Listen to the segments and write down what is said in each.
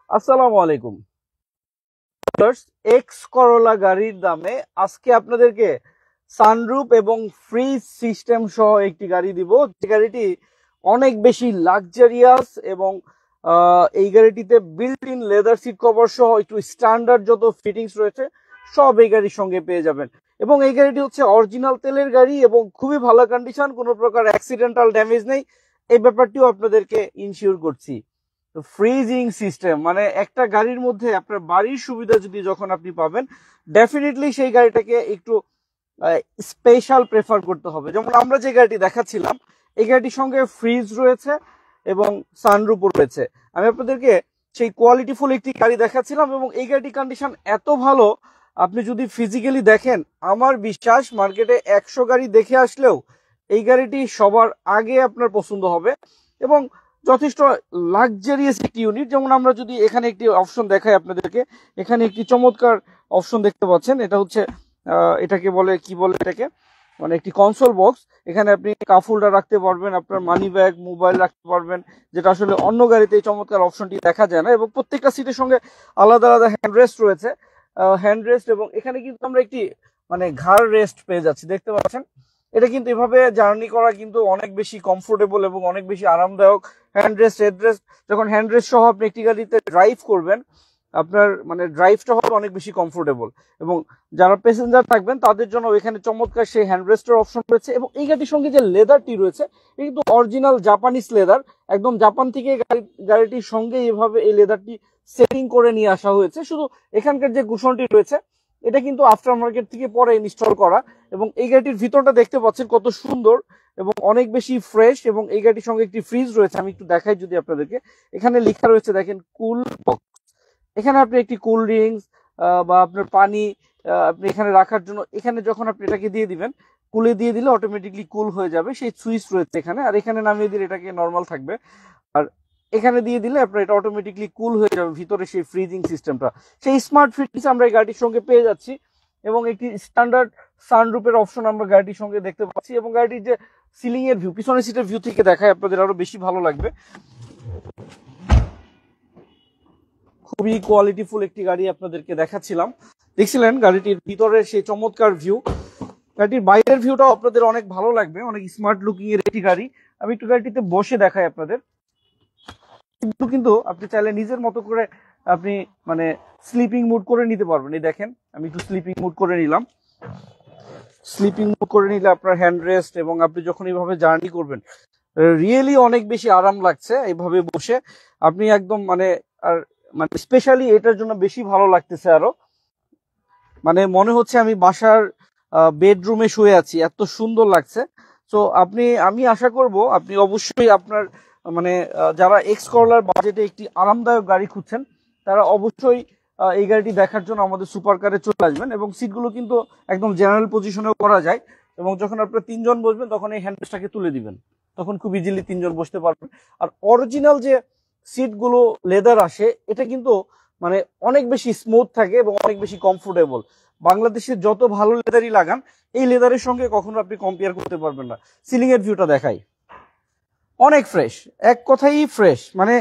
আসসালামু আলাইকুম। X Corolla গাড়ির দামে আজকে আপনাদেরকে সানরুফ এবং ফ্রিজ সিস্টেম সহ একটি গাড়ি দিব, যে গাড়িটি অনেক বেশি লাক্সারিয়াস এবং এই গাড়িটিতে built in leather seat cover সহ একটু স্ট্যান্ডার্ড যত ফিটিংস রয়েছে সব এই গাড়ির সঙ্গে পেয়ে যাবেন। এবং এই গাড়িটি হচ্ছে অরিজিনাল তেলের গাড়ি এবং খুবই ভালো কন্ডিশন, কোনো প্রকার অ্যাক্সিডেন্টাল ড্যামেজ নেই, এই ব্যাপারটিও আপনাদেরকে ইনশিওর করছি। ফ্রিজিং সিস্টেম মানে একটা গাড়ির মধ্যে আপনার বাড়ির সুবিধা যদি যখন আপনি পাবেন, ডেফিনেটলি সেই গাড়িটাকে একটু স্পেশাল প্রেফার করতে হবে। যেমন আমরা যে গাড়িটি দেখাচ্ছিলাম, এই গাড়িটির সঙ্গে ফ্রিজ রয়েছে এবং সানরুফও রয়েছে। আমি আপনাদেরকে সেই কোয়ালিটিফুল একটি গাড়ি দেখাচ্ছিলাম এবং এই গাড়িটির কন্ডিশন এত ভালো, আপনি যদি ফিজিক্যালি দেখেন, আমার বিশ্বাস মার্কেটে 100 গাড়ি দেখে আসলেও এই গাড়িটি সবার আগে আপনার পছন্দ হবে এবং যথেষ্ট লাক্সারিয়াস একটি ইউনিট। যেমন আমরা যদি এখানে একটি অপশন দেখাই আপনাদেরকে, এখানে একটি চমৎকার অপশন দেখতে পাচ্ছেন, এটা হচ্ছে এটাকে বলে কি বলে এটাকে, মানে একটি কনসোল বক্স। এখানে আপনি কাপ হোল্ডার রাখতে পারবেন, আপনার মানি ব্যাগ, মোবাইল রাখতে পারবেন, যেটা আসলে অন্য গাড়িতে এই চমৎকার অপশনটি দেখা যায় না। এবং প্রত্যেকটা সিটের সঙ্গে আলাদা আলাদা হ্যান্ড রেস্ট রয়েছে, হ্যান্ড রেস্ট, এবং এখানে কিন্তু আমরা একটি মানে ঘাড় রেস্ট পেয়ে যাচ্ছি, দেখতে পাচ্ছেন। এটা কিন্তু এভাবে জার্নি করা কিন্তু অনেক বেশি কমফোর্টেবল এবং অনেক বেশি আরামদায়ক। হ্যান্ড রেস্ট, হেড রেস্ট, যখন হ্যান্ড রেস্ট সহ আপনি একটি গাড়িতে ড্রাইভ করবেন, আপনার মানে ড্রাইভটা হবে অনেক বেশি কমফোর্টেবল। এবং যারা প্যাসেঞ্জার থাকবেন তাদের জন্য এখানে চমৎকার সেই হ্যান্ড রেস্টের অপশন রয়েছে। এবং এই গাড়ির সঙ্গে যে লেদারটি রয়েছে, এটা কিন্তু অরিজিনাল জাপানিজ লেদার, একদম জাপান থেকে গাড়িটির সঙ্গে এভাবে এই লেদারটি সেটিং করে নিয়ে আসা হয়েছে। শুধু এখানকার যে কুশনটি রয়েছে, এটা কিন্তু আফটার মার্কেট থেকে পরে ইনস্টল করা। এবং এই গাড়িটির ভিতরটা দেখতে পাচ্ছেন কত সুন্দর এবং অনেক বেশি ফ্রেশ। এবং এই গাড়িটির সঙ্গে একটি ফ্রিজ রয়েছে, আমি একটু দেখাই যদি আপনাদেরকে। এখানে লেখা রয়েছে দেখেন কুল বক্স। এখানে আপনি একটি কোল্ড ড্রিঙ্কস বা আপনার পানি আপনি এখানে রাখার জন্য, এখানে যখন আপনি এটাকে দিয়ে দিবেন, কুলে দিয়ে দিলে অটোমেটিকলি কুল হয়ে যাবে, সেই সুইচ রয়েছে এখানে। আর এখানে নামিয়ে দিলে এটাকে নর্মাল থাকবে। আর এখানে দিয়ে দিলে আপনার এটা অটোমেটিকলি কুল হয়ে যাবে, ভিতরে সেই ফ্রিজিং সিস্টেমটা, সেই স্মার্ট ফিটিংস আমরা এই গাড়ির সঙ্গে পেয়ে যাচ্ছি। এবং একটি স্ট্যান্ডার্ড সানরুফের অপশন আমরা গাড়িটির সঙ্গে দেখতে পাচ্ছি। এবং গাড়িটির যে সিলিং এর ভিউ, পিছনের সিটের ভিউ থেকে দেখায় আপনাদের আরো বেশি ভালো লাগবে। খুবই কোয়ালিটিফুল একটি গাড়ি আপনাদেরকে দেখাচ্ছিলাম, দেখছিলেন গাড়িটির ভিতরের সেই চমৎকার ভিউ। গাড়িটির বাইরের ভিউটাও আপনাদের অনেক ভালো লাগবে, অনেক স্মার্ট লুকিং এর একটি গাড়ি। আমি একটু গাড়িটিতে বসে দেখাই আপনাদের। কিন্তু আপনি চাইলে নিজের মতো করে আপনি মানে স্লিপিং মুড করে নিতে পারবেন। এই দেখেন, আমি একটু স্লিপিং মুড করে নিলাম। স্লিপিং মুড করে নিলে আপনার হ্যান্ড রেস্ট, এবং আপনি যখন এইভাবে জার্নি করবেন, রিয়েলি অনেক বেশি আরাম লাগছে এইভাবে বসে। আপনি একদম মানে, আর মানে স্পেশালি এটার জন্য বেশি ভালো লাগতেছে আরো, মানে মনে হচ্ছে আমি বাসার বেডরুমে শুয়ে আছি, এত সুন্দর লাগছে। তো আমি আশা করব আপনি অবশ্যই আপনার মানে যারা এক্স করলার বাজেটে একটি আরামদায়ক গাড়ি খুঁজছেন, তারা অবশ্যই এই গাড়িটি দেখার জন্য আমাদের সুপার কারে চলে আসবেন। এবং সিটগুলো কিন্তু একদম জেনারেল পজিশনেও করা যায়। এবং যখন আপনারা 3 জন বসবেন, তখন এই হ্যান্ডেলটাকে তুলে দিবেন, তখন খুব ইজিলি 3 জন বসতে পারবেন। আর অরিজিনাল যে সিটগুলো লেদার আসে, এটা কিন্তু মানে অনেক বেশি স্মুথ থাকে এবং অনেক বেশি কমফোর্টেবল। বাংলাদেশের যত ভালো লেদারই লাগান, এই লেদারের সঙ্গে কখনো আপনি কম্পেয়ার করতে পারবেন না। সিলিং এর ভিউটা দেখাই, অনেক ফ্রেশ, এক কথাই ফ্রেশ। মানে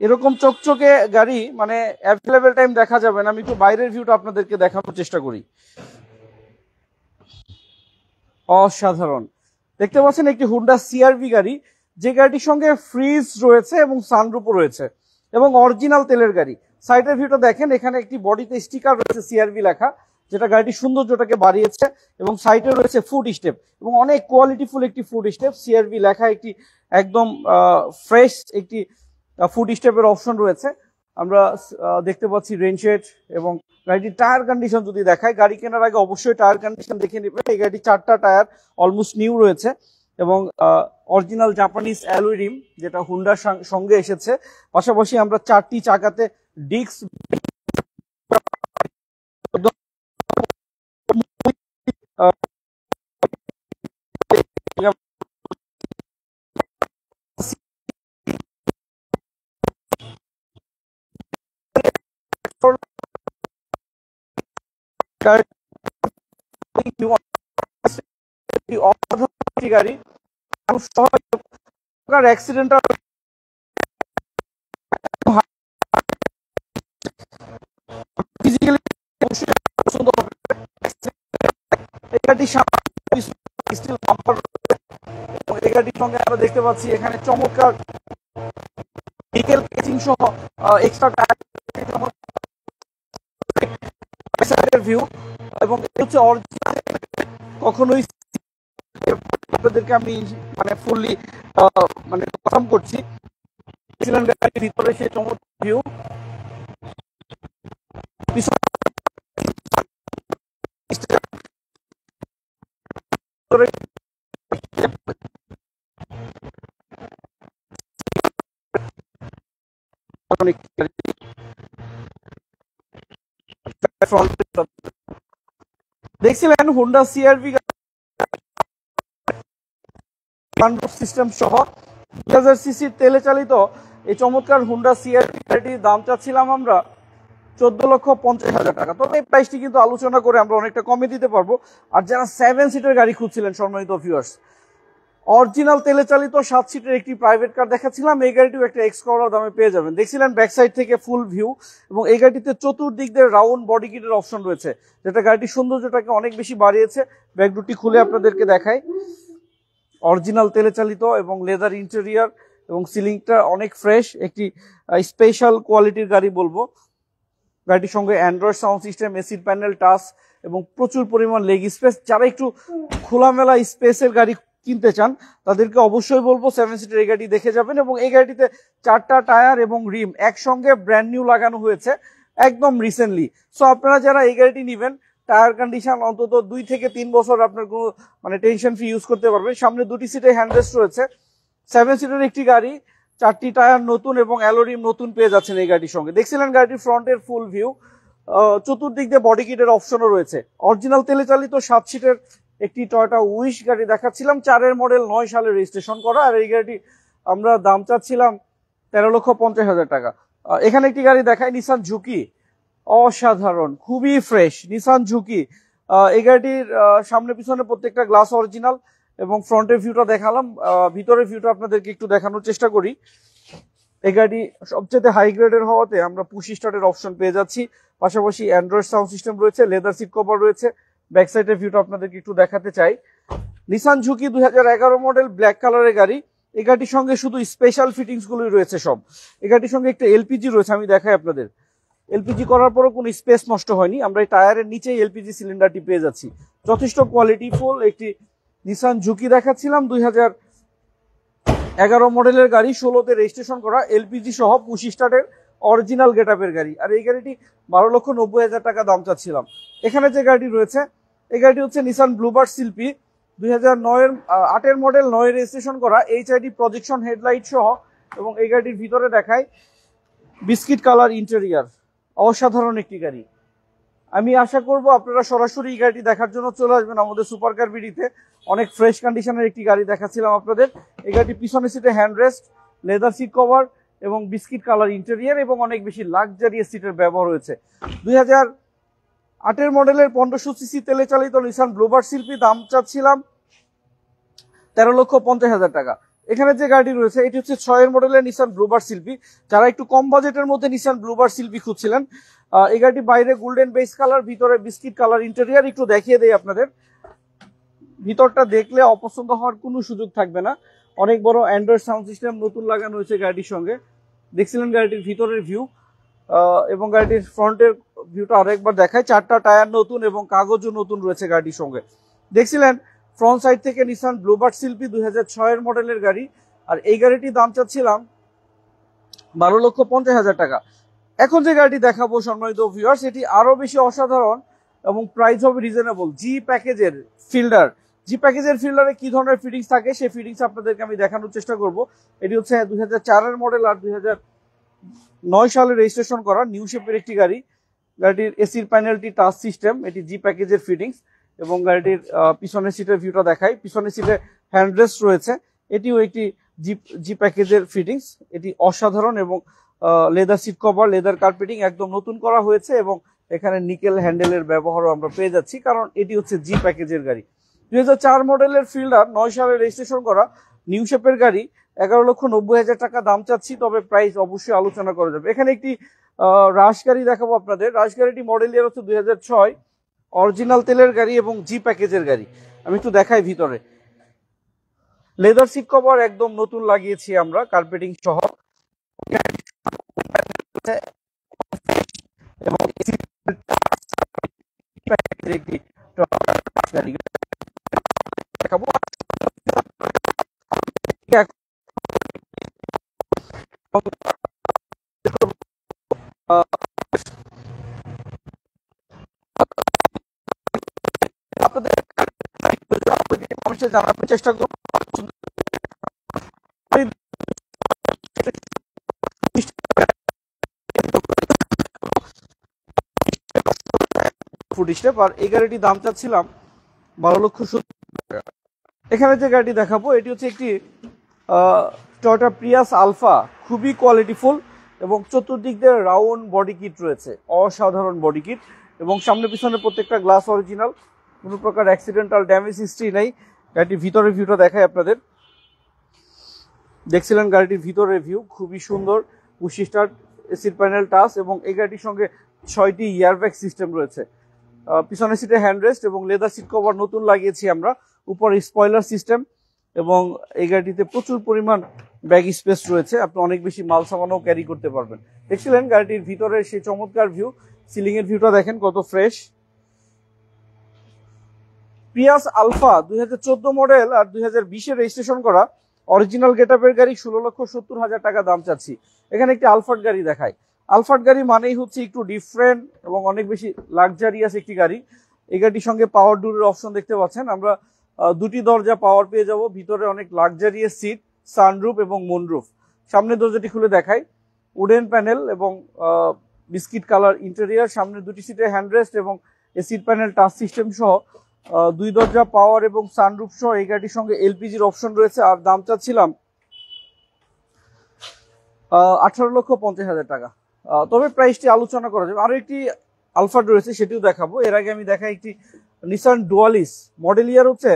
এরকম চকচকে গাড়ি মানে অ্যাভেলেবেল টাইম দেখা যাবে না। আমি একটু বাইরের ভিউটা আপনাদেরকে দেখানোর চেষ্টা করি। অসাধারণ, দেখতে পাচ্ছেন একটি হুন্ডা সিআরভি গাড়ি, যে গাড়িটির সঙ্গে ফ্রিজ রয়েছে এবং সানরুফও রয়েছে এবং অরিজিনাল তেলের গাড়ি। সাইডের ভিউটা দেখেন, এখানে একটি বডিতে স্টিকার রয়েছে সিআরভি লেখা, যেটা গাড়িটির সৌন্দর্যটাকে বাড়িয়েছে। এবং সাইডে রয়েছে ফুড স্টেপ, এবং অনেক কোয়ালিটিফুল একটি ফুড স্টেপ, সিআরভি লেখা একটি একদম ফ্রেশ একটি ফুড স্টেপের অপশন রয়েছে। আমরা দেখতে পাচ্ছি রেনশেড। এবং গাড়িটির টায়ার কন্ডিশন যদি দেখায়, গাড়ি কেনার আগে অবশ্যই টায়ার কন্ডিশন দেখে নেবেন। এই গাড়িটির 4টা টায়ার অলমোস্ট নিউ রয়েছে এবং অরিজিনাল জাপানিজ অ্যালয় রিম, যেটা হুন্ডার সঙ্গে এসেছে। পাশাপাশি আমরা 4টি চাকাতে ডিস্ক গাড়ি খুব সহজ অ্যাক্সিডেন্টাল গাড়িটির সামনে স্টিল বাম্পার এবং এই গাড়িটির সঙ্গে আমরা দেখতে পাচ্ছি এখানে চমৎকার নিকেল কেচিং সহ এক্সট্রা টায়ার ভিউ এবং হচ্ছে অরিজিনাল কখনোই আপনাদেরকে আমি মানে ফুললি মানে কনফার্ম করছি গাড়ির ভিতরে সে চমৎকার ভিউ দেখছিলেন হোন্ডা সিআরভি সিস্টেম সহ 2000 সিসি তেলে চালিত এই চমৎকার হোন্ডা সিআরভি গাড়িটির দাম চাচ্ছিলাম আমরা 14,50,000 টাকা। তবে এই প্রাইসটি কিন্তু আলোচনা করে আমরা অনেকটা কমে দিতে পারবো। আর যারা 7 সিটের গাড়ি খুঁজছিলেন সম্মানিত ভিউয়ার্স, অরিজিনাল তেলে চালিত 7 সিটের একটি প্রাইভেট কার দেখাচ্ছিলাম, এই গাড়িটিও একটা এক্স করোলা দামে পেয়ে যাবেন। দেখছিলেন ব্যাক সাইড থেকে ফুল ভিউ এবং এই গাড়িটিতে চতুর্দিক দিয়ে রাউন্ড বডি কিটের অপশন রয়েছে, যেটা গাড়িটির সৌন্দর্যটাকে অনেক বেশি বাড়িয়েছে। ব্যাক ডোরটি খুলে আপনাদেরকে দেখাই, অরিজিনাল তেলে চালিত এবং লেদার ইন্টেরিয়ার এবং সিলিংটা অনেক ফ্রেশ, একটি স্পেশাল কোয়ালিটির গাড়ি বলবো। গাড়িটির সঙ্গে Android sound system, AC panel, touch এবং প্রচুর পরিমাণ লেগ স্পেস। যারা একটু খোলামেলা স্পেসের গাড়ি কিনতে চান তাদেরকে অবশ্যই বলবো 7 সিটের এই গাড়ি দেখে যাবেন। এবং এই গাড়িটিতে 4টা টায়ার এবং রিম একসঙ্গে ব্র্যান্ড নিউ লাগানো হয়েছে একদম রিসেন্টলি। সো আপনারা যারা এই গাড়িটি নেবেন, টায়ার কন্ডিশন অন্তত 2 থেকে 3 বছর আপনার কোনো মানে টেনশন ফ্রি ইউজ করতে পারবেন। সামনে 2টি সিটে হ্যান্ডরেস্ট রয়েছে। 7 সিটের একটি গাড়ি, 4টি টায়ার নতুন এবং অ্যালোরিম নতুন পেয়ে যাচ্ছেন এই গাড়ির সঙ্গে। দেখছিলেন গাড়িটির ফ্রন্টের ফুল ভিউ, চতুর্দিক দিয়ে বডি কিটের অপশনও রয়েছে। অরিজিনাল তেলে চালিত 7 সিটের একটি টয়োটা উইশ গাড়ি দেখাচ্ছিলাম, 4 মডেল 9 সালে রেজিস্ট্রেশন করা। আর এই গাড়িটি আমরা দাম চাচ্ছিলাম 13,50,000 টাকা। এখানে একটি গাড়ি দেখায়, নিসান ঝুঁকি, অসাধারণ, খুবই ফ্রেশ নিসান ঝুঁকি। এই গাড়িটির সামনে পিছনে প্রত্যেকটা গ্লাস অরিজিনাল এবং ফ্রন্টের ভিউটা দেখালাম, ভিতরের ভিউটা আপনাদেরকে একটু দেখানোর চেষ্টা করি। এই গাড়ি সবচেয়ে হাই গ্রেডের হওয়াতে আমরা পুশ স্টার্টের অপশন পেয়ে যাচ্ছি, পাশাপাশি অ্যান্ড্রয়েড সাউন্ড সিস্টেম রয়েছে, লেদার সিট কভার রয়েছে। ব্যাক সাইডের ভিউটা আপনাদেরকে একটু দেখাতে চাই। নিসান ঝুঁকি 2011 মডেল ব্ল্যাক কালারের গাড়ি। এই গাড়ির সঙ্গে শুধু স্পেশাল ফিটিংস গুলোই রয়েছে সব। এই গাড়ির সঙ্গে একটা এলপিজি রয়েছে, আমি দেখাই আপনাদের। এলপিজি করার পরও কোনো স্পেস নষ্ট হয়নি, আমরা এই টায়ারের নিচেই এলপিজি সিলিন্ডারটি পেয়ে যাচ্ছি। যথেষ্ট কোয়ালিটি ফুল একটি নিসান ঝুঁকি দেখাচ্ছিলাম, 2011 মডেলের গাড়ি, 16তে রেজিস্ট্রেশন করা, এলপিজি সহ পুশ স্টার্টের অরিজিনাল গেটআপের গাড়ি। আর এই গাড়িটি 12,90,000 টাকা দাম চাচ্ছিলাম। এখানে যে গাড়িটি রয়েছে এই গাড়িটি হচ্ছে নিসান ব্লুবার্ড শিল্পী, 2008 মডেল, 9 রেজিস্ট্রেশন করা, এইচআইডি প্রজেকশন হেডলাইট সহ। এবং এই গাড়িটির ভিতরে দেখায় বিস্কিট কালার ইন্টেরিয়ার, অসাধারণ একটি গাড়ি। আমি আশা করব আপনারা সরাসরি এই গাড়িটি দেখার জন্য চলে আসবেন আমাদের সুপার কার বিডিতে। অনেক ফ্রেশ কন্ডিশনের একটি গাড়ি দেখাচ্ছিলাম আপনাদের। এই গাড়িটি পিছনের সিটে হ্যান্ডরেস্ট, লেদার সিট কভার এবং বিস্কিট কালার ইন্টেরিয়ার এবং অনেক বেশি লাক্সারিয়াস সিটের ব্যবহার হয়েছে। 2008 মডেলের 1500 সিসি তেলে চালিত নিসান ব্লুবার্ড শিল্পী, দাম চাচ্ছিলাম 13,50,000 টাকা। এখানে যে গাড়িটি রয়েছে এটি হচ্ছে 6 মডেলের নিসান ব্লুবার্ড শিল্পী। যারা একটু কম বাজেটের মধ্যে নিসান ব্লুবার্ড শিল্পী খুঁজছিলেন, এই গাড়িটি বাইরে গোল্ডেন বেস কালার, ভিতরে বিস্কিট কালার ইন্টেরিয়ার। একটু দেখিয়ে দেই আপনাদের, ভিতরটা দেখলে অপছন্দ হওয়ার কোনো সুযোগ থাকবে না। অনেক বড় অ্যান্ড্রয়েড সাউন্ড সিস্টেম নতুন লাগানো হয়েছে গাড়িটির সঙ্গে। দেখছিলেন গাড়িটির ভিতরের ভিউ এবং গাড়িটির ফ্রন্টের ভিউটা আরেকবার দেখায়। 4টা টায়ার নতুন এবং কাগজও নতুন রয়েছে গাড়িটির সঙ্গে। দেখছিলেন ফ্রন্ট সাইড থেকে নিসান ব্লুবার্ড শিল্পী, 2006 মডেলের গাড়ি। আর এই গাড়িটির দাম চাচ্ছিলাম 12,50,000 টাকা। এখন যে গাড়িটি দেখাবো সম্মানিত ভিউয়ার্স, এটি আরো বেশি অসাধারণ এবং প্রাইস হবে রিজনেবল। জি প্যাকেজের ফিল্ডার, জি প্যাকেজের ফিল্ডারে কি ধরনের ফিটিংস থাকে সেই ফিটিংস আপনাদেরকে আমি দেখানোর চেষ্টা করব। এটি হচ্ছে 2004 মডেল আর 2009 সালে রেজিস্ট্রেশন করা নিউ শেপের একটি গাড়ি। গাড়িটির এসির প্যানেলটি টাচ সিস্টেম, এটি জি প্যাকেজের ফিটিংস। এবং গাড়িটির পিছনের সিটের ভিউটা দেখাই, পিছনের সিটে হ্যান্ডরেস্ট রয়েছে, এটিও একটি জি প্যাকেজের ফিটিংস। এটি অসাধারণ এবং leather seat cover, leather carpeting একদম নতুন করা হয়েছে এবং এখানে নিকেল হ্যান্ডেলের ব্যবহারও আমরা পেয়ে যাচ্ছি, কারণ এটি হচ্ছে জি প্যাকেজের গাড়ি। 2004 মডেলের ফিল্ডার, 9 সালে রেজিস্ট্রেশন করা নিউ শেপের গাড়ি, 11,90,000 টাকা দাম চাচ্ছি। তবে প্রাইস অবশ্যই আলোচনা করা যাবে। এখানে একটি রাশ গাড়ি দেখাবো আপনাদের। রাশ গাড়িটি মডেল ইয়ার হচ্ছে 2006, অরিজিনাল তেলের গাড়ি এবং জি প্যাকেজের গাড়ি। আমি একটু দেখাই ভিতরে। লেদার সিট কভার একদম নতুন লাগিয়েছি আমরা, কার্পেটিং সহ, এবং একটি গাড়ি দেখাবো। আপনাদের জানার চেষ্টা করব। ফুড স্টেপ, আর এই গাড়িটির দাম চাচ্ছিলাম 12,70,000 টাকা। এখানে যে গাড়িটি দেখাবো এটি হচ্ছে একটি টয়োটা প্রিয়াস আলফা, খুবই কোয়ালিটিফুল এবং চতুর্দিক দিয়ে রাউন্ড বডি কিট রয়েছে, অসাধারণ বডি কিট, এবং সামনে পিছনে প্রত্যেকটা গ্লাস অরিজিনাল, কোনো প্রকার অ্যাক্সিডেন্টাল ড্যামেজ হিস্ট্রি নেই। গাড়িটির ভিতরের ভিউটা দেখাই আপনাদের। দেখছিলেন গাড়িটির ভিতরের ভিউ, খুবই সুন্দর, পুশি স্টার্ট, এসির প্যানেল টাচ, এবং এই গাড়িটির সঙ্গে 6টি এয়ারব্যাগ সিস্টেম রয়েছে। পিছনের সিটে হ্যান্ডরেস্ট এবং লেদার সিট কভার নতুন লাগিয়েছি আমরা, উপরে স্পয়লার সিস্টেম, এবং এই গাড়িটিতে প্রচুর পরিমাণ ব্যাগ স্পেস রয়েছে, আপনি অনেক বেশি মাল সামানও ক্যারি করতে পারবেন। দেখছিলেন গাড়িটির ভিতরে সেই চমৎকার ভিউ, সিলিং এর ভিউটা দেখেন কত ফ্রেশ। প্রিয়াস আলফা 2014 মডেল আর 2020-এ রেজিস্ট্রেশন করা, অরিজিনাল গেটআপের গাড়ি, 16,70,000 টাকা দাম চাচ্ছি। এখানে একটি আলফার্ড গাড়ি দেখায়। আলফার্ড গাড়ি মানেই হচ্ছে একটু ডিফারেন্ট এবং অনেক বেশি লাক্সারিয়াস একটি গাড়ি। এই গাড়ির সঙ্গে পাওয়ার ডোরের অপশন দেখতে পাচ্ছেন, আমরা দুটি দরজা পাওয়ার পেয়ে যাব, ভিতরে অনেক লাক্সারিয়াস সিট, সানরুফ এবং মুনরুফ। সামনের দরজাটি খুলে দেখায়, উডেন প্যানেল এবং বিস্কিট কালার ইন্টেরিয়ার, সামনে দুটি সিটে হ্যান্ডরেস্ট এবং এসির প্যানেল টাচ সিস্টেম সহ, দুই দরজা পাওয়ার এবং সানরুফ সহ এই গাড়ির সঙ্গে এলপিজির অপশন রয়েছে। আর দাম চাচ্ছিলাম 18,50,000 টাকা। তবে প্রাইসটি আলোচনা করা যাবে। আরো একটি আলফার্ড রয়েছে, সেটিও দেখাবো। এর আগে আমি দেখাই একটি নিসান ডুয়ালিস, মডেল ইয়ার হচ্ছে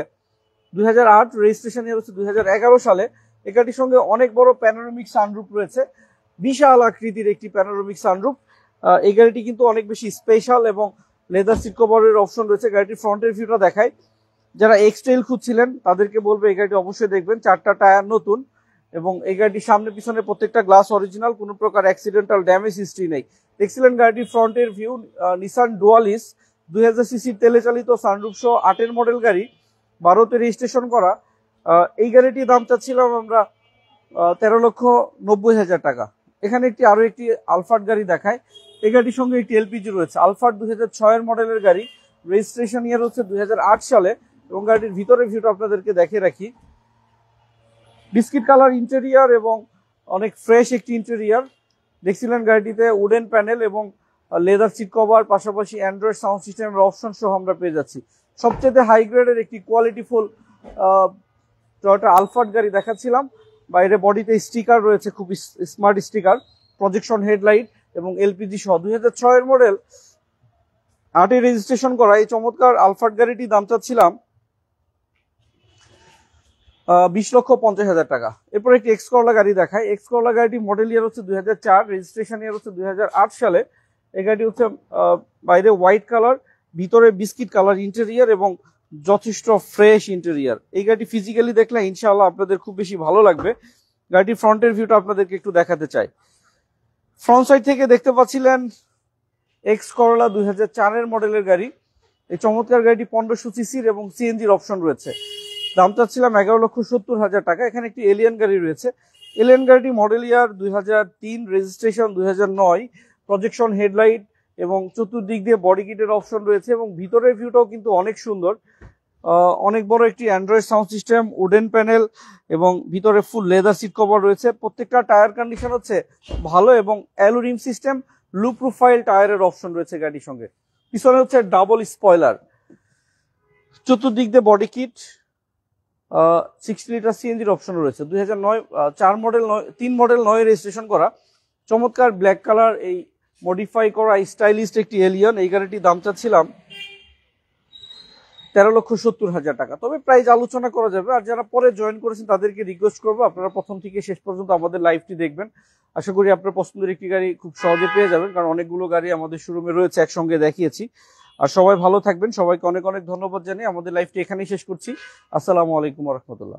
2008, রেজিস্ট্রেশন ইয়ার হচ্ছে 2011 সালে। এই গাড়ির সঙ্গে অনেক বড় প্যানোরামিক সানরুফ রয়েছে, বিশাল আকৃতির একটি প্যানোরামিক সানরুফ। এই গাড়িটি কিন্তু অনেক বেশি স্পেশাল এবং লেদার সিট কভারের অপশন রয়েছে। গাড়িটির ফ্রন্টের ভিউটা দেখায়, যারা এক্সটেল খুঁজছিলেন তাদেরকে বলবো এই গাড়িটি অবশ্যই দেখবেন, 4টা টায়ার নতুন, এবং এই গাড়িটির সামনে পিছনে প্রত্যেকটা গ্লাস অরিজিনাল, কোনো প্রকার অ্যাক্সিডেন্টাল ড্যামেজ হিস্ট্রি নেই। দেখছিলেন গাড়িটির ফ্রন্টের ভিউ, নিসান ডুয়ালিস 2000 সিসি তেলে চালিত, সানরুফ সহ 8-এর মডেল গাড়ি, 12তে রেজিস্ট্রেশন করা। এই গাড়িটির দাম চাচ্ছিলাম আমরা 13,90,000 টাকা। এখানে আরো একটি আলফার্ড গাড়ি দেখায়। এই গাড়ির সঙ্গে একটি এলপিজি রয়েছে, আলফার্ড 2006-এর মডেলের গাড়ি, রেজিস্ট্রেশন ইয়ার হচ্ছে 2008 সালে, এবং গাড়ির ভিতরের ভিউটা আপনাদেরকে দেখে রাখি। বিস্কিট কালার ইন্টেরিয়ার এবং অনেক ফ্রেশ একটি ইন্টেরিয়ার। দেখছিলেন গাড়িটিতে উডেন প্যানেল এবং লেদার সিট কভার, পাশাপাশি অ্যান্ড্রয়েড সাউন্ড সিস্টেমের অপশন সহ আমরা পেয়ে যাচ্ছি। সবচেয়ে হাই গ্রেডের একটি কোয়ালিটিফুল টয়োটা আলফার্ড গাড়ি দেখাচ্ছিলাম। বাইরে বডিতে স্টিকার রয়েছে, খুব স্মার্ট স্টিকার, প্রজেকশন হেডলাইট এবং এলপিজি সহ। 2006-এর মডেল, 8-এ রেজিস্ট্রেশন করা এই চমৎকার আলফার্ড গাড়িটি দাম চাচ্ছিলাম 20,50,000 টাকা। এরপর একটি এক্স করলা গাড়ি দেখায়। এক্স করলা গাড়িটি মডেল ইয়ার হচ্ছে 2004, রেজিস্ট্রেশন ইয়ার হচ্ছে 2008 সালে। এই গাড়িটি হচ্ছে বাইরে হোয়াইট কালার, ভিতরে বিস্কিট কালার ইন্টেরিয়ার এবং যথেষ্ট ফ্রেশ ইন্টেরিয়ার। এই গাড়িটি ফিজিক্যালি দেখলে ইনশাআল্লাহ আপনাদের খুব বেশি ভালো লাগবে। গাড়িটির ফ্রন্টের ভিউটা আপনাদেরকে একটু দেখাতে চাই। ফ্রন্ট সাইড থেকে দেখতে পাচ্ছিলেন এক্স করলা 2004-এর মডেলের গাড়ি। এই চমৎকার গাড়িটি 1500 সিসির এবং সিএনজির অপশন রয়েছে। দাম চাচ্ছিলাম 11,70,000 টাকা। এখানে একটি এলিয়ান গাড়ি রয়েছে। এলিয়ান গাড়িটি মডেল ইয়ার 2003, রেজিস্ট্রেশন 2009, প্রজেকশন হেডলাইট এবং চতুর্দিক দিয়ে বডি কিটের অপশন রয়েছে, এবং ভিতরের ভিউটাও কিন্তু অনেক সুন্দর। অনেক বড় একটি Android sound system, wooden panel এবং ভিতরে ফুল লেদার সিট কভার রয়েছে। প্রত্যেকটা টায়ার কন্ডিশন হচ্ছে ভালো এবং অ্যালুরিম সিস্টেম, লো প্রোফাইল টায়ারের অপশন রয়েছে গাড়ির সঙ্গে। পিছনে হচ্ছে ডাবল স্পয়লার, চতুর্দিক দিয়ে বডি কিট, 60 লিটার সিএনজির অপশন রয়েছে। 2009 3 মডেল 9 রেজিস্ট্রেশন করা, চমৎকার ব্ল্যাক কালার এই মডিফাই করা স্টাইলিস্ট একটি এলিয়ন। এই গাড়িটির দাম চাচ্ছিলাম 13,70,000 টাকা। তবে প্রাইস আলোচনা করা যাবে। আর যারা পরে জয়েন করেছেন তাদেরকে রিকোয়েস্ট করবো আপনারা প্রথম থেকে শেষ পর্যন্ত আমাদের লাইভটি দেখবেন। আশা করি আপনার পছন্দের একটি গাড়ি খুব সহজে পেয়ে যাবেন, কারণ অনেকগুলো গাড়ি আমাদের শোরুমে রয়েছে, একসঙ্গে দেখিয়েছি। আর সবাই ভালো থাকবেন, সবাইকে অনেক অনেক ধন্যবাদ জানিয়ে আমাদের লাইভটি এখানেই শেষ করছি। আসসালামু আলাইকুম রহমতুল্লাহ।